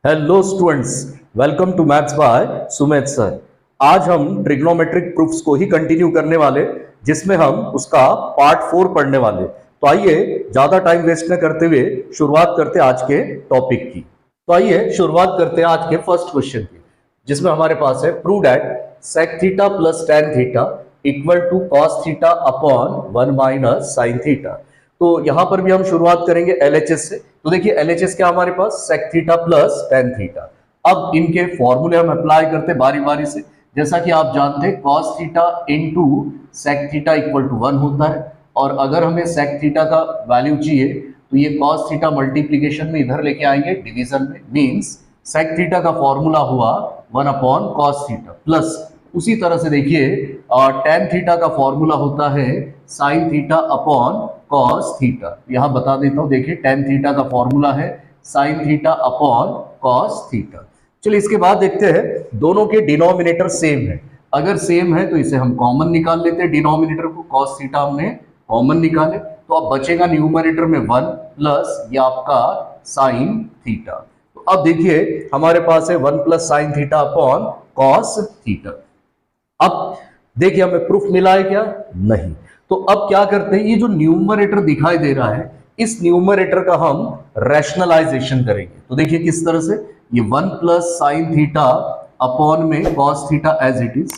Hello students, welcome to maths by Sumedh sir. आज हम trigonometric proofs को ही कंटिन्यू करने वाले, जिसमें हम उसका पार्ट 4 पढ़ने वाले। तो आइए ज्यादा टाइम वेस्ट न करते हुए शुरुआत करते आज के टॉपिक की। तो आइए शुरुआत करते हैं आज के फर्स्ट क्वेश्चन की, जिसमें हमारे पास है prove that sec theta plus tan theta equal to cos theta upon 1 minus sine theta. तो यहां पर भी हम शुरुआत करेंगे एलएचएस से। तो देखिए एलएचएस क्या हमारे पास sec theta plus tan theta. अब इनके फॉर्मूले हम अप्लाई करते बारी बारी से। जैसा कि आप जानते हैं cos theta into sec theta equal to 1 होता है, और अगर हमें सेक थीटा का वैल्यू चाहिए तो ये कॉस थीटा मल्टीप्लीकेशन में इधर लेके आएंगे डिवीजन में। मींस सेक थीटा का फॉर्मूला हुआ 1 अपॉन कॉस थीटा, प्लस उसी तरह से देखिए टेन थीटा का फॉर्मूला होता है sign theta upon cos theta. यहां बता देता हूं, देखिए टेन थीटा का फॉर्मूला है sign theta upon cos theta. चलिए इसके बाद देखते हैं दोनों के डिनोमिनेटर सेम है। अगर सेम है तो इसे हम कॉमन निकाल लेते हैं, डिनोमिनेटर को कॉस थीटा हमने कॉमन निकाले तो अब बचेगा न्यूमरेटर में 1 प्लस ये आपका साइन थीटा। तो अब देखिए हमारे पास है 1 plus sine theta upon cos theta. अब देखिए हमें प्रूफ मिला है क्या? नहीं। तो अब क्या करते हैं, ये जो न्यूमरेटर दिखाई दे रहा है इस न्यूमरेटर का हम रैशनलाइजेशन करेंगे। तो देखिए किस तरह से, ये 1 प्लस साइन थीटा अपॉन में cos theta as it is.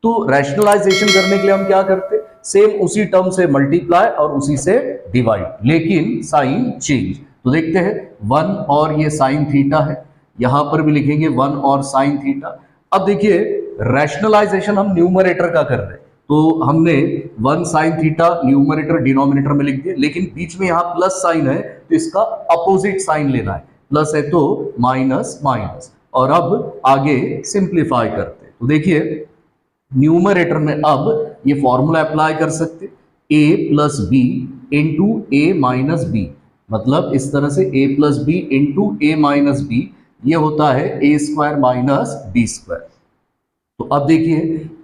तो रैशनलाइजेशन करने के लिए हम क्या करते, सेम उसी टर्म से मल्टीप्लाई और उसी से डिवाइड, लेकिन साइन चेंज। तो देखते हैं 1 और ये साइन थीटा है, यहां पर भी लिखेंगे 1 और साइन थीटा। अब देखिए रैशनलाइजेशन हम न्यूमरेटर का कर रहे हैं, तो हमने 1 साइन थीटा न्यूमरेटर डिनोमिनेटर में लिख दिया, लेकिन बीच में यहां प्लस साइन है तो इसका अपोजिट साइन लेना है, प्लस है तो माइनस माइनस। और अब आगे सिंप्लीफाई करते हैं। तो देखिए न्यूमरेटर में अब ये फॉर्मूला अप्लाई कर सकते, a plus b into a minus b. मतलब इस तरह से a plus b into a minus b, ये होता है a square minus b square. तो अब देखिए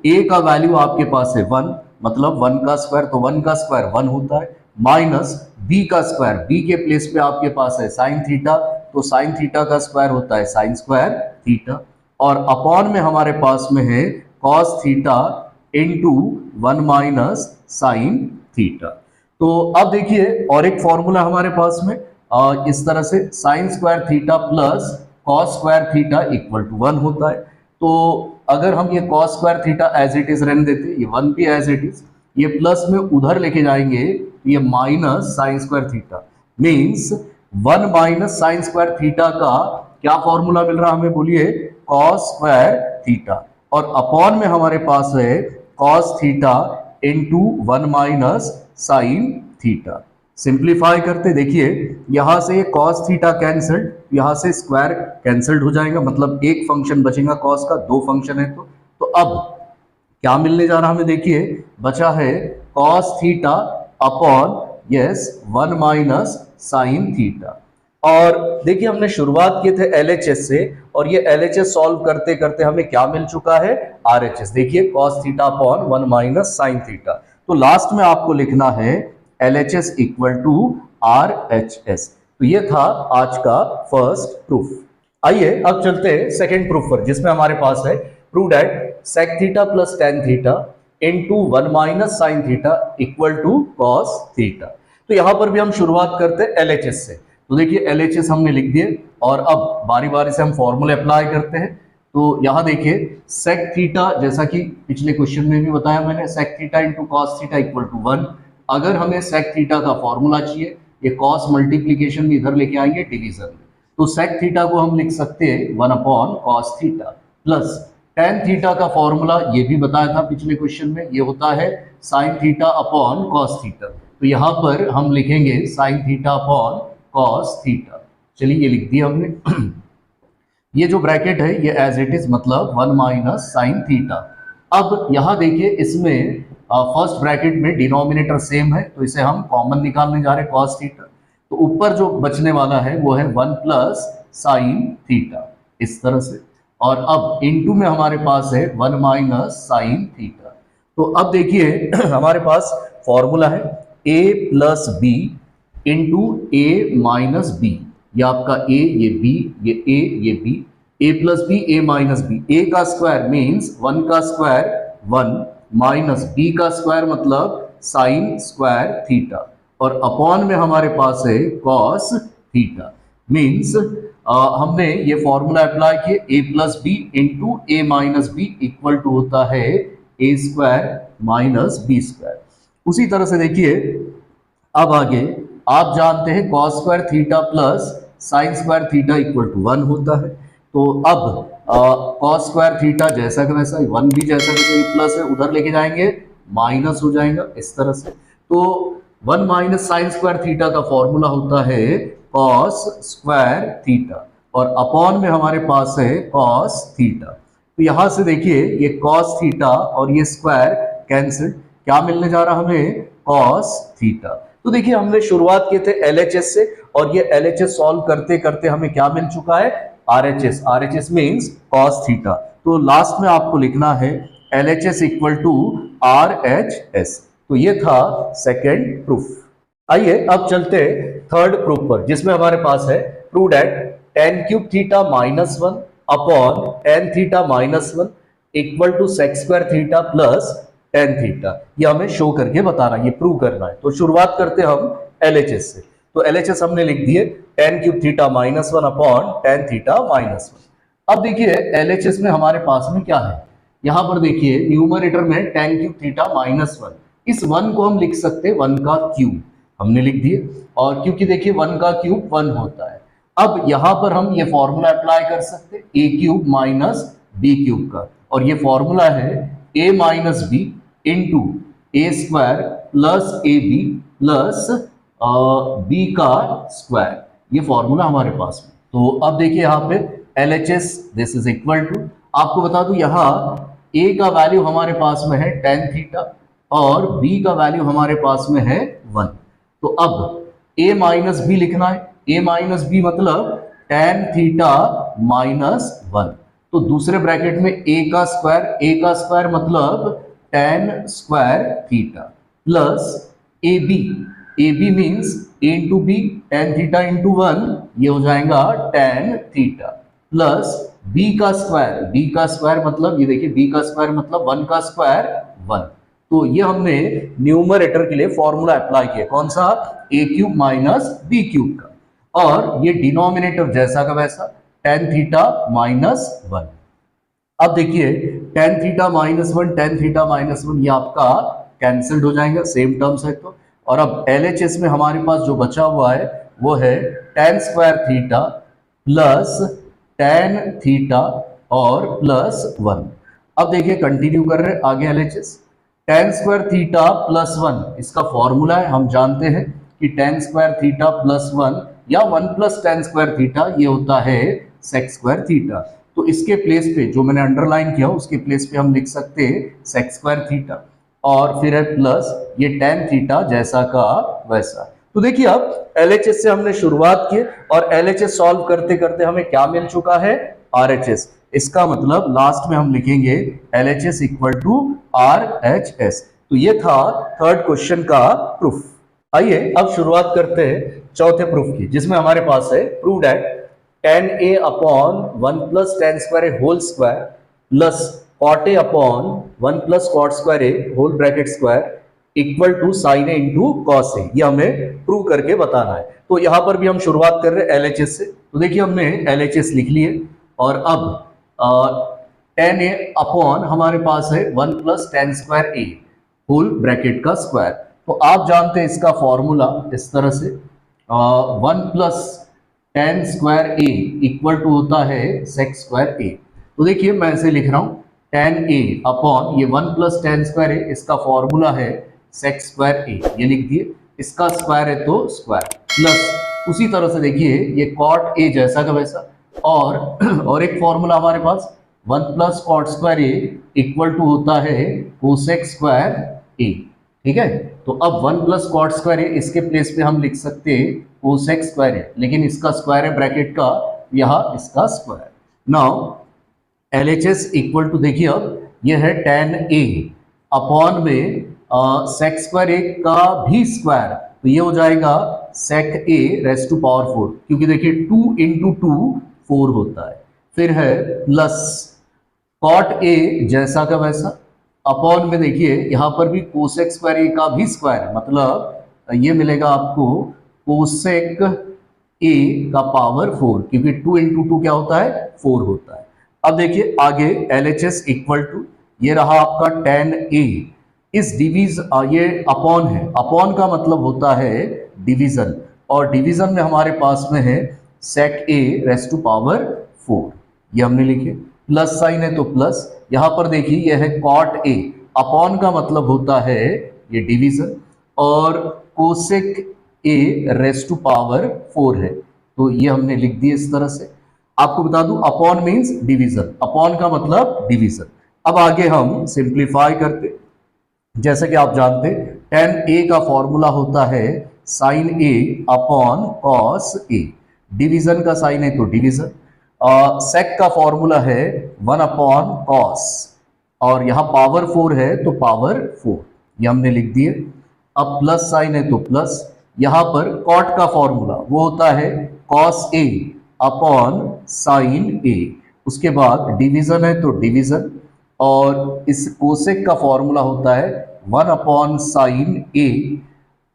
a का वैल्यू आपके पास है 1, मतलब 1 का स्क्वायर, तो 1 का स्क्वायर 1 होता है, माइनस b का स्क्वायर, b के प्लेस पे आपके पास है साइन थीटा, तो साइन थीटा का स्क्वायर होता है साइन स्क्वायर थीटा, और अपॉन में हमारे पास में है cos theta into 1 minus sine theta. तो अब देखिए और एक फॉर्मूला हमारे पास में इस तरह से sine square theta plus cos square theta equal to 1 होता है। तो अगर हम ये cos square theta as it is रहने देते, ये 1 भी एज इट इज, ये प्लस में उधर लेके जाएंगे तो ये minus sine square theta, means 1 minus sine square theta का क्या फॉर्मूला मिल रहा हमें, बोलिए कॉस स्क्वायर थीटा, और अपॉन में हमारे पास है cos theta into 1 minus sine theta. Simplify करते देखिए यहां से कॉस थीटा कैंसल्ड, यहां से स्क्वायर कैंसल्ड हो जाएगा, मतलब एक फंक्शन बचेगा कॉस का, दो फंक्शन है तो अब क्या मिलने जा रहा हमें, देखिए बचा है cos theta upon yes 1 minus sine theta. और देखिए हमने शुरुआत किए थे एलएचएस से, और ये एलएचएस सॉल्व करते करते हमें क्या मिल चुका है, आरएचएस। देखिए cos theta upon 1 minus sine theta. तो लास्ट में आपको लिखना है LHS इक्वल टू RHS। तो ये था आज का फर्स्ट प्रूफ। आइए अब चलते हैं सेकेंड प्रूफ पर, जिसमें हमारे पास है prove that sec theta plus tan theta into 1 minus sine theta equal to cos theta. तो यहां पर भी हम शुरुआत करते हैं LHS से। तो देखिए LHS हमने लिख दिए, और अब बारी बारी से हम फॉर्मूले अप्लाई करते हैं। तो यहां देखिए सेक थीटा, जैसा कि पिछले क्वेश्चन में भी बताया मैंने, sec theta into cos theta equal to 1। अगर हमें सेक थीटा का फॉर्मूला चाहिए, ये कॉस मल्टीप्लीकेशन में इधर लेके आएंगे डिवीजन में, तो सेक थीटा को हम लिख सकते हैं 1 upon cos theta, plus tan theta का फॉर्मूला ये भी बताया था पिछले क्वेश्चन में, ये होता है sign theta upon cos theta. तो यहां पर हम लिखेंगे sign theta upon cos theta. चलिए ये लिख दिया हमने। ये जो ब्रैकेट है ये एज इट इज, मतलब 1 माइनस साइन थीटा। अब यहां देखिए इसमें फर्स्ट ब्रैकेट में डिनोमिनेटर सेम है, तो इसे हम कॉमन निकालने जा रहे हैं कॉस थीटा। तो ऊपर जो बचने वाला है वो है 1 प्लस साइन थीटा, इस तरह से, और अब इनटू में हमारे पास है 1 माइनस साइन थीटा। तो अब देखिए हमारे पास फॉर्मूला है a plus b into a minus b, ये आपका a, ये b, ये a, ये b, a plus b, a minus b. a का स्क्वायर मीन्स 1 का स्क्वायर 1 माइनस b का स्क्वायर मतलब साइन स्क्वायर थीटा, और अपॉन में हमारे पास है कॉस थीटा। मीन्स हमने ये फॉर्मूला अप्लाई किए, a plus b into a minus b equal to होता है a square minus b square. उसी तरह से देखिए अब आगे आप जानते हैं cos square theta plus sine square theta equal to 1 होता है। तो अब कॉस स्क्वायर थीटा जैसा कि वैसा, 1 भी जैसा कि वैसा प्लस है, उधर लेके जाएंगे माइनस हो जाएगा इस तरह से। तो 1 माइनस साइन स्क्वायर थीटा का फॉर्मूला होता है कॉस स्क्वायर थीटा, और अपॉन में हमारे पास है कॉस थीटा। तो यहां से देखिए ये कॉस थीटा और ये स्क्वायर कैंसिल, क्या मिलने जा रहा हमें कॉस थीटा। तो देखिए हमने शुरुआत किए थे एलएचएस से, और ये एलएचएस सॉल्व करते करते हमें क्या मिल चुका है RHS. RHS means cos theta. तो लास्ट में आपको लिखना है एलएचएस इक्वल टू आरएचएस। तो ये था सेकेंड प्रूफ। आइए अब चलते थर्ड प्रूफ पर, जिसमें हमारे पास है prove that tan cube theta minus 1 upon tan theta minus 1 equal to sec square theta plus tan theta. ये हमें शो करके बताना, ये प्रूव करना है। तो शुरुआत करते हम एलएचएस से। तो एलएचएस हमने लिख दिए tan cube theta minus 1 upon tan theta minus 1। अब देखिए एलएचएस में हमारे पास में क्या है, यहां पर देखिए न्यूमरेटर में tan क्यूब थीटा माइनस 1, इस 1 को हम लिख सकते हैं 1 का क्यूब, हमने लिख दिए। और क्योंकि देखिए 1 का क्यूब 1 होता है। अब यहां पर हम ये फॉर्मूला अप्लाई कर सकते हैं a cube minus b cube का, और ये फॉर्मूला है a minus b into a square plus a b plus b का स्क्वायर। ये फॉर्मूला हमारे पास में। तो अब देखिए यहाँ पे LHS this is equal to, आपको बता दूं यहाँ ए का वैल्यू हमारे पास में है tan थीटा और बी का वैल्यू हमारे पास में है 1। तो अब a माइनस बी लिखना है, a माइनस बी मतलब tan थीटा माइनस 1। तो दूसरे ब्रैकेट में a का स्क्वायर मतलब tan square theta plus a b means a into b, tan theta into 1, ये हो जाएगा tan थीटा प्लस b का स्क्वायर मतलब ये देखिए b का स्क्वायर मतलब 1 का स्क्वायर 1। तो ये हमने न्यूमरेटर के लिए फॉर्मूला अप्लाई किया, कौन सा ए क्यूब माइनस बी क्यूब का, और ये डिनोमिनेटर जैसा का वैसा tan थीटा माइनस 1। अब देखिए tan theta minus 1 tan theta minus 1 ये आपका कैंसिल्ड हो जाएगा, सेम टर्म्स है तो। और अब LHS में हमारे पास जो बचा हुआ है वो है tan square theta plus tan theta और प्लस 1। अब देखिए कंटिन्यू कर रहे हैं आगे LHS। tan square theta plus 1 इसका फॉर्मूला है, हम जानते हैं कि tan स्क्वायर थीटा प्लस 1 या 1 प्लस tan स्क्वायर थीटा ये होता है सेक स्क्वायर थीटा। तो इसके प्लेस पे जो मैंने अंडरलाइन किया उसके प्लेस पे हम लिख सकते हैं सेक स्क्वायर थीटा, और फिर है प्लस ये tan थीटा जैसा का वैसा। तो देखिए अब LHS से हमने शुरुआत की और LHS सॉल्व करते करते हमें क्या मिल चुका है RHS। इसका मतलब लास्ट में हम लिखेंगे LHS इक्वल टू RHS। तो ये था थर्ड क्वेश्चन का प्रूफ। आइए अब शुरुआत करते हैं चौथे प्रूफ की, जिसमें हमारे पास है prove that tan A upon 1 plus tan square A whole square plus cot A upon 1 plus cot square A whole bracket square equal to sine A into cos A। ये हमें प्रूव करके बताना है। तो यहां पर भी हम शुरुआत कर रहे हैं LHS से। तो देखिए हमने LHS लिख लिए, और अब tan A अपॉन हमारे पास है 1 plus tan square A whole bracket का स्क्वायर। तो आप जानते हैं इसका फॉर्मूला इस तरह से 1 plus tan square A equal to होता है सेक स्क्वायर A। तो देखिए मैं इसे लिख रहा हूँ tan A अपॉन ये 1 प्लस tan स्क्वायर A, इसका फॉर्मूला है सेक स्क्वायर A, ये लिख दिए। इसका स्क्वायर है तो स्क्वायर प्लस उसी तरह से देखिए ये cot A जैसा का वैसा, और एक फॉर्मूला हमारे पास 1 plus cot square A equal to होता है कोसेक स्क्वायर A। ठीक है, तो अब 1 प्लस कॉट स्क्वायर A इसके प्लेस पे हम लिख सकते हैं कोसेक स्क्वायर A, लेकिन इसका स्क्वायर है ब्रैकेट का, यहाँ इसका square. Now LHS equal to देखिए अब ये है tan A अपॉन में सेक स्क्वायर ए का भी स्क्वायर, तो ये हो जाएगा सेक ए रेस टू पावर 4, क्योंकि देखिए 2 इंटू 2 4 होता है। फिर है प्लस कॉट ए जैसा का वैसा, अपॉन में देखिए यहां पर भी कोसेक स्क्वायर ए का भी स्क्वायर, मतलब ये मिलेगा आपको कोसेक ए का पावर 4, क्योंकि 2 इंटू 2 क्या होता है 4 होता है। अब देखिए आगे LHS इक्वल टू ये रहा आपका tan ए, इस डिवीज ये अपॉन है, अपॉन का मतलब होता है डिवीजन, और डिवीजन में हमारे पास में है सेक ए रेस टू पावर 4, ये हमने लिखे। प्लस साइन है तो प्लस, यहां पर देखिए यह है कॉट ए, अपॉन का मतलब होता है ये डिवीजन, और cosec a raise to power 4 है, तो ये हमने लिख दिया इस तरह से। आपको बता दूं अपॉन मींस डिवीजन, अपॉन का मतलब डिवीजन। अब आगे हम सिंप्लीफाई करते, जैसे कि आप जानते tan ए का फॉर्मूला होता है sign A upon cos A, division का साइन है तो डिवीजन, सेक का फॉर्मूला है 1 अपॉन कॉस, और यहां पावर 4 है तो पावर 4, ये हमने लिख दिए। अब प्लस साइन है तो प्लस, यहां पर कॉट का फॉर्मूला वो होता है कॉस ए अपॉन साइन ए, उसके बाद डिवीजन है तो डिवीजन, और इस कोसेक का फॉर्मूला होता है 1 अपॉन साइन ए,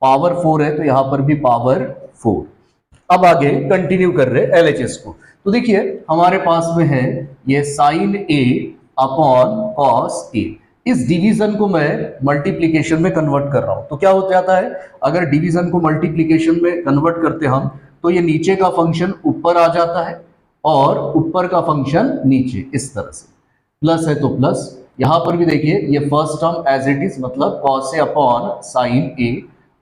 पावर 4 है तो यहां पर भी पावर 4। अब आगे कंटिन्यू कर रहे LHS को, तो देखिए हमारे पास में है ये sign A upon cos A, इस डिवीजन को मैं मल्टीप्लीकेशन में कन्वर्ट कर रहा हूं, तो क्या हो जाता है अगर डिवीजन को मल्टीप्लीकेशन में कन्वर्ट करते हम, तो ये नीचे का फंक्शन ऊपर आ जाता है और ऊपर का फंक्शन नीचे, इस तरह से। प्लस है तो प्लस, यहां पर भी देखिए ये first term as it is, मतलब cos a upon sine a.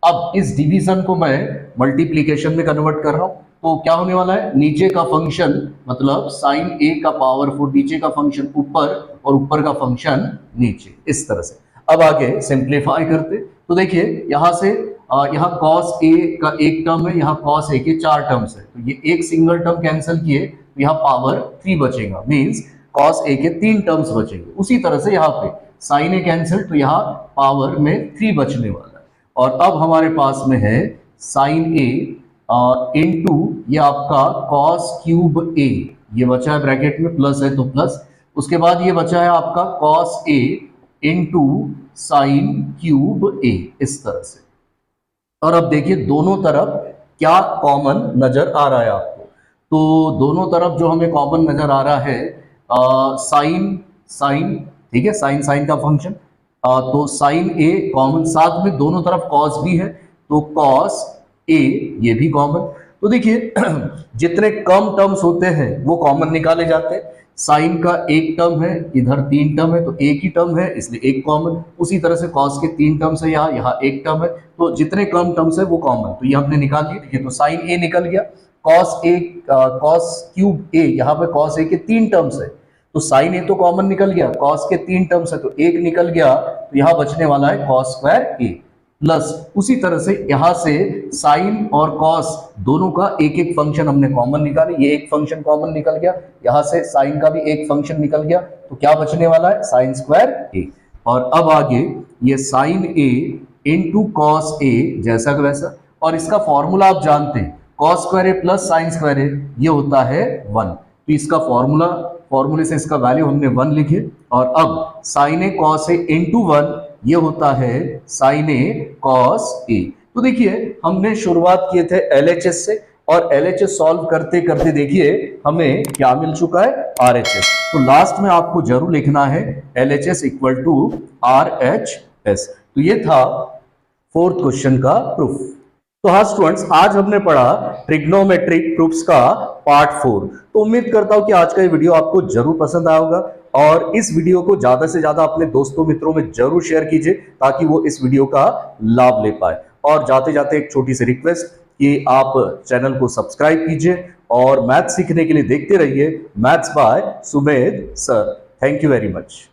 अब इस डिवीजन को मैं मल्टीप्लीकेशन में कन्वर्ट कर रहा हूं, तो क्या होने वाला है नीचे का फंक्शन मतलब साइन ए का पावर 4, नीचे का फंक्शन ऊपर और ऊपर का फंक्शन नीचे, इस तरह से। अब आगे सिंप्लीफाई करते, तो देखिए यहां से यहाँ कॉस ए का एक टर्म है, यहाँ कॉस ए के 4 टर्म्स है, तो ये एक सिंगल टर्म कैंसिल किए तो यहाँ पावर 3 बचेगा, मींस कॉस ए के 3 टर्म्स बचेंगे। उसी तरह से यहाँ पे साइन ए कैंसिल, तो यहाँ पावर में 3 बचने वाला है। और अब हमारे पास में है साइन ए इनटू ये आपका कॉस क्यूब ए, ये बचा है ब्रैकेट में, प्लस है तो प्लस, उसके बाद ये बचा है आपका cos a into sine cube a, इस तरह से। और अब देखिए दोनों तरफ क्या कॉमन नजर आ रहा है आपको, तो दोनों तरफ जो हमें कॉमन नजर आ रहा है साइन साइन, ठीक है, साइन साइन का फंक्शन, तो साइन ए कॉमन, साथ में दोनों तरफ कॉस भी है, तो कॉस ए ये भी कॉमन। तो देखिए जितने कम टर्म्स होते हैं वो कॉमन निकाले जाते हैं, साइन का एक टर्म है, इधर 3 टर्म है, तो एक ही टर्म है इसलिए एक कॉमन, उसी तरह से कॉस के 3 टर्म्स है, यहाँ एक टर्म है, तो जितने कम टर्म्स है वो कॉमन, तो ये हमने निकाल दिए। देखिए तो साइन ए निकल गया, कॉस ए कॉस क्यूब ए, यहाँ पे कॉस ए के 3 टर्म्स है, तो साइन ए तो कॉमन निकल गया, कॉस के 3 टर्म्स है तो एक निकल गया, तो यहाँ बचने वाला है कॉस स्क्वायर ए। प्लस उसी तरह से यहाँ से साइन और कॉस दोनों का एक एक फंक्शन हमने कॉमन निकाले, ये एक फंक्शन कॉमन निकल गया, यहाँ से साइन का भी एक फंक्शन निकल गया, तो क्या बचने वाला है साइन स्क्वायर ए। और अब आगे ये sign A into cos A जैसा का वैसा, और इसका फॉर्मूला आप जानते हैं कॉस स्क्वायर ए प्लस साइन स्क्वायर ए, ये होता है 1, तो इसका फॉर्मूले से इसका वैल्यू हमने 1 लिखे। और अब sign A cos A into 1, ये होता है साइन ए कॉस ए। तो देखिए हमने शुरुआत किए थे LHS से, और LHS सॉल्व करते करते देखिए हमें क्या मिल चुका है RHS। तो लास्ट में आपको जरूर लिखना है LHS इक्वल टू RHS। तो ये था 4th क्वेश्चन का प्रूफ। तो हाँ स्टूडेंट्स, आज हमने पढ़ा ट्रिग्नोमेट्रिक प्रूफ्स का पार्ट 4। तो उम्मीद करता हूं कि आज का ये वीडियो आपको जरूर पसंद आया होगा, और इस वीडियो को ज्यादा से ज्यादा अपने दोस्तों मित्रों में जरूर शेयर कीजिए ताकि वो इस वीडियो का लाभ ले पाए। और जाते जाते एक छोटी सी रिक्वेस्ट कि आप चैनल को सब्सक्राइब कीजिए और मैथ्स सीखने के लिए देखते रहिए maths by Sumedh sir. Thank you very much.